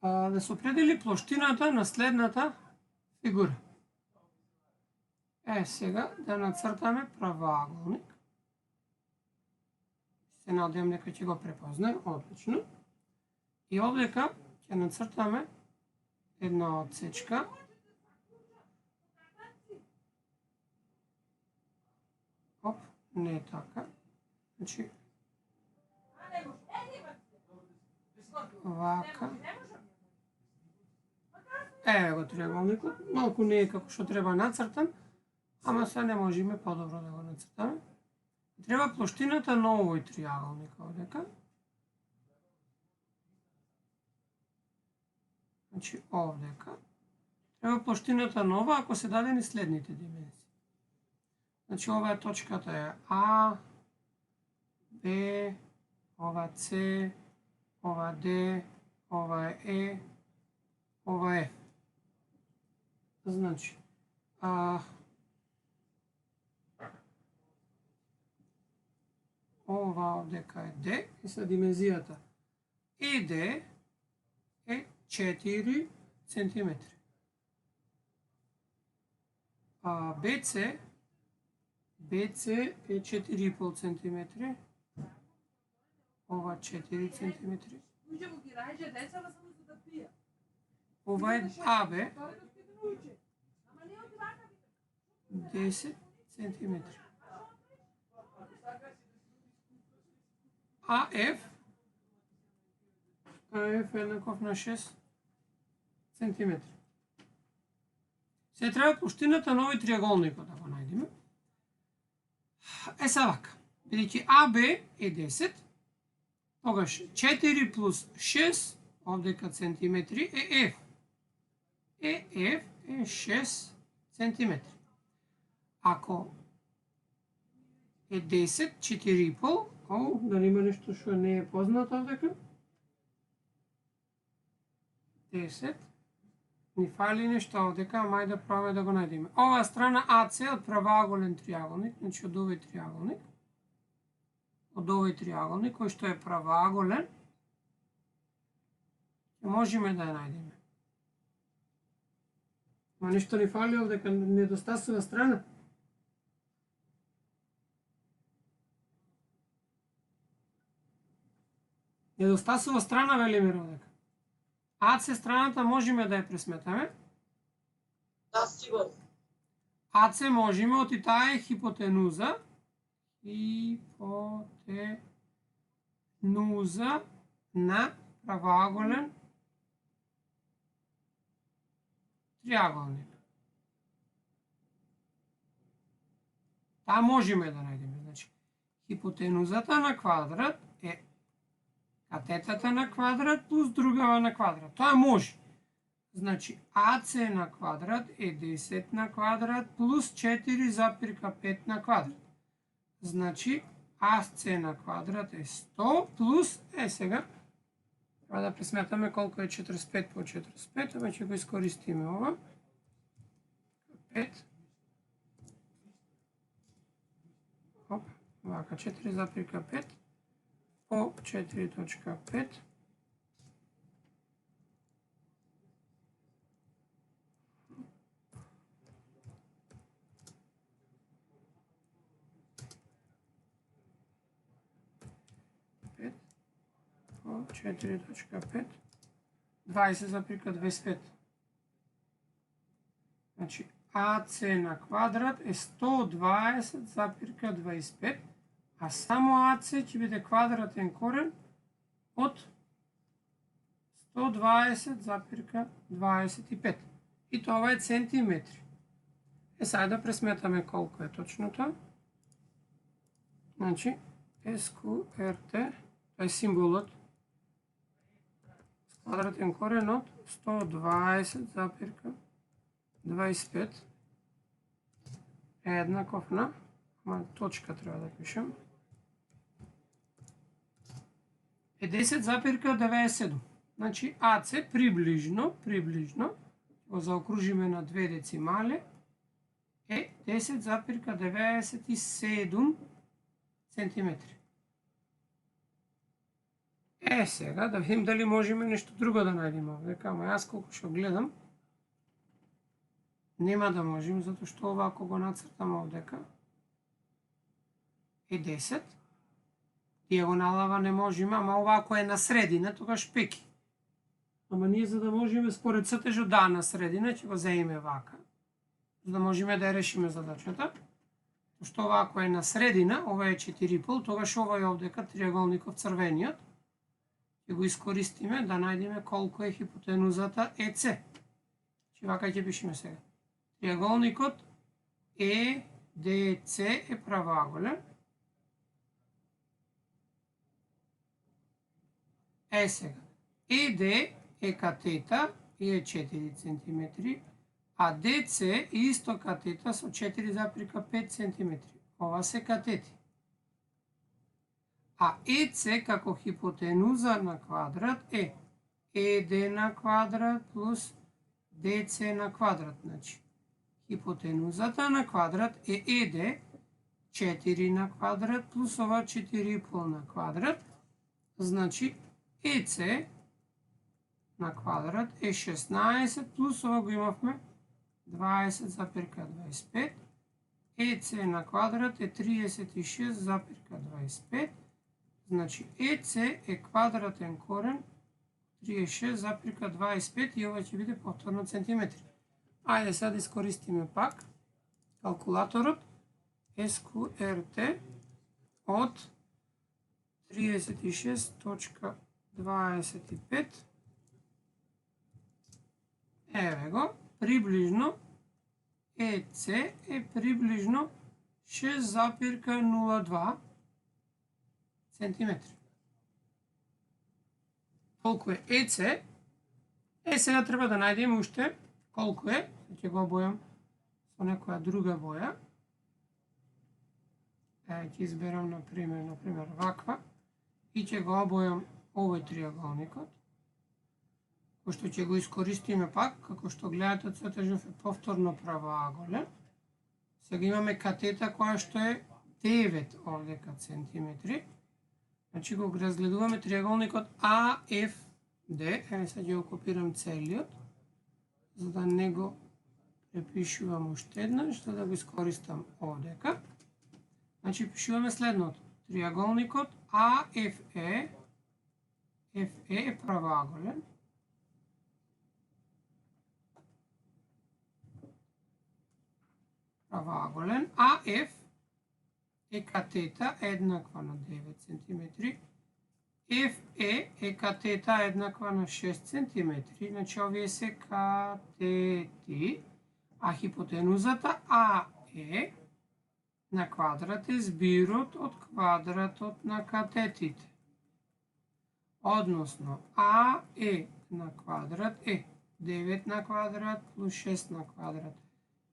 да се определи площината на следната фигура. Сега да нацртаме правоъгълник. Се надевам дека ќе го препознае, одлично. И овдека ќе нацртаме една отсечка. Оп, не е така. Значи, вака. Еве го триаголникот. Малку не е како што треба нацртан, ама се не можеме подобро да го нацртаме. Треба плоштината на овој триаголник овдека. Значи овдека. Треба плоштината на ова ако се дадени следните димензии. Значи ова е точката е А, Б, ова С, ова Д, ова е Е, ова е. Значи, ова овдека е Д и са димензијата ЕД е 4 cm. BC е 4,5 cm. Ова 4 cm. Ова е АБ 10 cm. АФ е еднаков на 6 cm. Се треба плоштината на овој триаголникот да го најдеме. Са вака. Бидејќи АБ е 10, тогаш 4 плюс 6, овдека центиметри, е F. F е 6 cm. Ако е 10, 4,5, дали има нешто што не е познато овдека? 10. Ни фали нешто овдека, мај да пробаме да го најдеме. Оваа страна АЦ од правоаголен триаголник, значи од овој триаголник, кој што е правоаголен, можеме да ја најдеме. Ма нешто ни фали овдека, недостасува страна. Недостасува страна, велиме овдека. АЦ страната можеме да ја пресметаме. Да, сигурно. АЦ можеме, оти таа е хипотенуза. Хипотенуза на правоаголен триаголник. Таа можеме да најдеме. Значи, хипотенузата на квадрат е катетата на квадрат плюс другава на квадрат. Тоа може. Значи, АЦ на квадрат е 10 на квадрат плюс 4,5 на квадрат. Значи, АЦ на квадрат е 100 плюс, сега, треба да пресметаме колко е 45 по 45, ама ќе го искористиме ова. 5. Оп, вака, 4,5 по 4,5. По 4,5. 20,25. Значи АЦ на квадрат е 120,25, а само АЦ ќе биде квадратен корен од 120,25. И тоа е центиметри. Сега да пресметаме колко е точно тоа. Значи, СКРТ, тоа е символот, квадратен корен од 120,25 е еднаков на, ама точка треба да пишем, е 10,97. Значи АЦ приближно, го заокружиме на две децимали, е 10,97 cm. Сега да видим дали можеме нешто друго да најдеме овдека, ама јас колку што гледам, нема да можем, затоа што ова ако го нацртам овдека е 10, дијагоналава не можеме, ама ова ако е на средина, тогаш пеки. Ама ние за да можеме според цртежот да на средина, ќе го земеме вака, за да можеме да ја решиме задачата. Што ова ако е на средина, ова е 4,5, тогаш ова е овдека триаголников црвениот. Ќе го искористиме да најдеме колку е хипотенузата ЕЦ. Че вака ќе пишеме сега. Триаголникот ЕДЦ е правоаголен. Сега. ЕД е катета и е 4 cm, а ДЦ е исто катета со 4,5 cm. Ова се катети. А ЕЦ како хипотенуза на квадрат е ЕД на квадрат плюс ДЦ на квадрат. Значи, хипотенузата на квадрат е ЕД 4 на квадрат плюс ова 4,5 на квадрат. Значи, ЕЦ на квадрат е 16 плюс ова го имавме 20,25. ЕЦ на квадрат е 36,25. Значи ЕЦ е квадратен корен 36,25 и ова ќе биде повторно центиметри. Ајде сега да искористиме пак калкулаторот SQRT од 36,25. Еве го, приближно ЕЦ е приближно 6,02 cm. Колку е ЕЦ? Сега треба да најдеме уште колку е. Ќе го обојам со некоја друга боја. Ќе изберам например ваква и ќе го обојам овој триаголникот, кој што ќе го искористиме пак, како што гледате цртежот е повторно правоаголен. Сега имаме катета која што е 9 овдека центиметри. Значи го разгледуваме триаголникот АФД. Еве сега ќе го копирам целиот, за да не го препишувам уште еднаш, за да го искористам овдека. Значи пишуваме следното. Триаголникот АФЕ е правоаголен. АФ е катета еднаква на 9 cm. FE е катета еднаква на 6 cm. Значи овие се катети, а хипотенузата АЕ на квадрат е збирот од квадратот на катетите. Односно, АЕ на квадрат е 9 на квадрат плюс 6 на квадрат.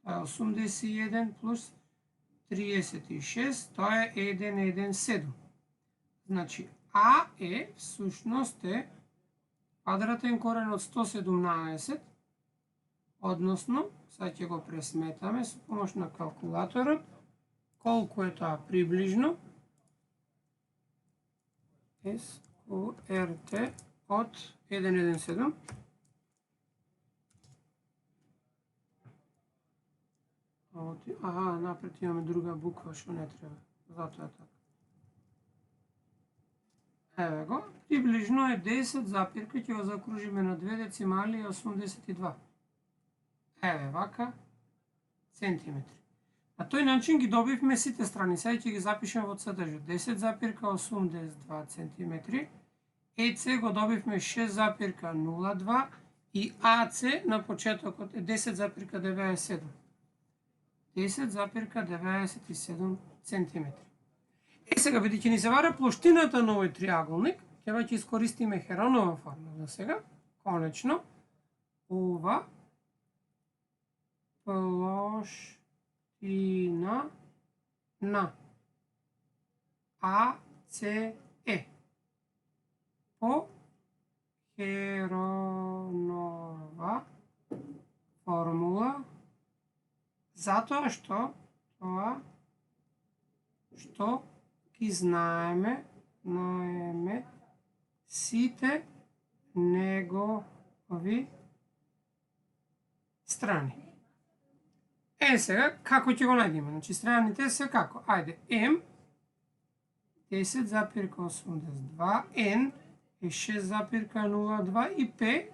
Тоа е 81 плюс 36, тоа е 1,17. Значи, АЕ всушност е квадратен корен од 117, односно, сега ќе го пресметаме со помош на калкулаторот, колку е тоа приближно. SQRT од 1,17. Напред имаме друга буква, што не треба. Затоа е така. Еве го, приближно е 10 запирка, ќе го закружиме на 2 децимали 82. Еве вака центиметри. На тој начин ги добивме сите страни. Сега ќе ги запишеме во цртежот. 10,82 cm. ЕЦ го добивме 6,02 и АЦ на почетокот е 10,97. 10,97 cm. Сега, бидејќи ни се вара плоштината на овој триаголник, ќе искористиме Херонова формула сега. Конечно, ова плоштина на АЦЕ по Херонова формула, затоа што тоа што ги знаеме сите негови страни. Сега, како ќе го најдеме? Значи, страните се како? Ајде, M 10,82, N е 6,02 и P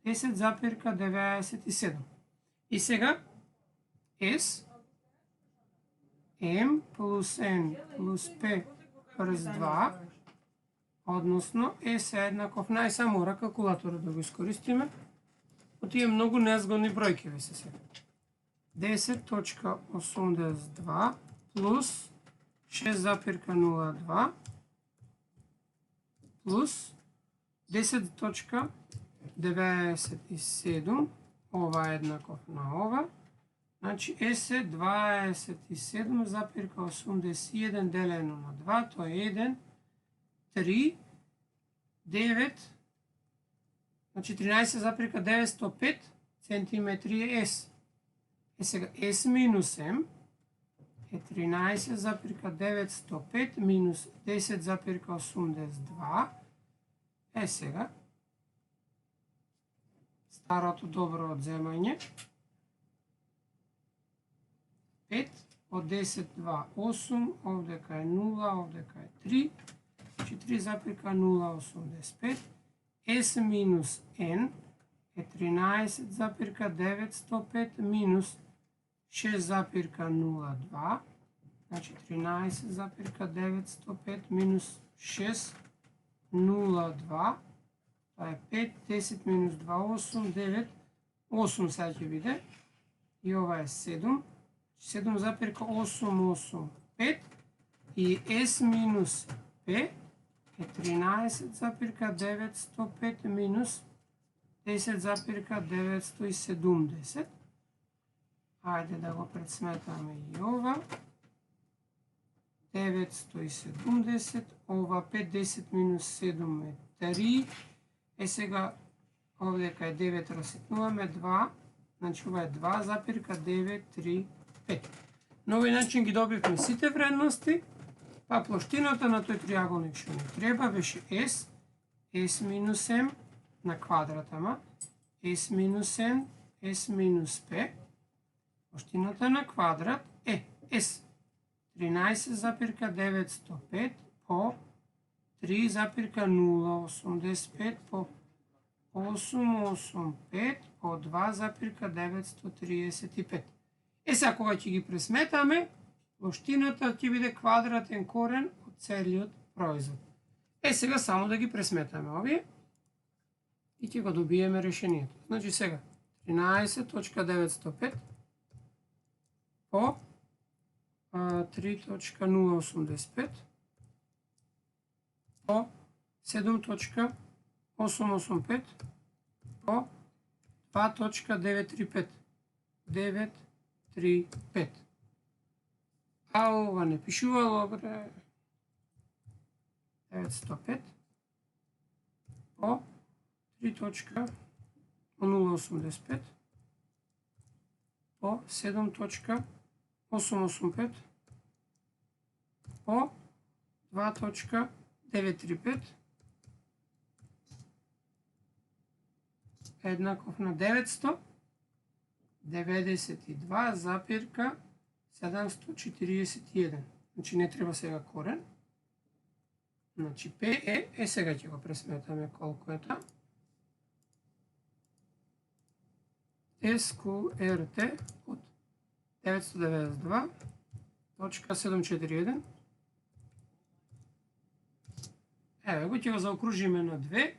10,97. И сега, S, M плюс N плюс P врз 2, односно S е еднаков на, и само мора калкулатора да го искористиме, од тие многу незгодни бројки ви се сега. 10,82 плюс 6,02 плюс 10,97, ова е еднаков на ова, значи S е 27,81 делено на 2, тоа е 1, 3, 9, значи 13,905 центиметри е S. Сега S минус M е 13,905 минус 10,82. Сега старото добро одземање. 5 од 10, 2, 8, овдека е 0, овдека е 3, 4,085. S минус N е 13,905 минус 6,02, значи 13,905 минус 6,02, тоа е 5, 10 минус 2, 8, 9, 8 сега ќе биде, и ова е 7, 7,885, и S минус P е 13,905 минус 10,970. Ајде да го предсметаме и ова. 970, ова 5, 10 минус 7 е 3. Сега овдека е 9, раситнуваме 2, значи ова е 2,935. На овој начин ги добивме сите вредности, па плоштината на тој триаголник што ни треба беше S, S минус M на квадрат, ама S минус N, S минус P. Плоштината на квадрат е S 13,905 по 3,085 по 885 по 2,935. Сега кога ќе ги пресметаме, плоштината ќе биде квадратен корен од целиот производ. Сега само да ги пресметаме овие и ќе го добиеме решението. Значи сега 13,905 по 3,085 по 7,885 по 2,935. 935. А ова не пишувало, бре. 905 по 3,085 по 7,885 по 2,935 еднаков на 992,741. Значи не треба сега корен. Значи P е, сега ќе го пресметаме колку е тоа. SQRT од 992,741. Еве го ќе го заокружиме на 2.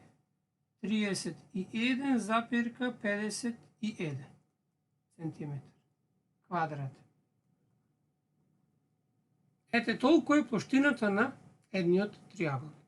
31,51 сантиметар квадрат. Ете толку е плоштината на едниот триаголник.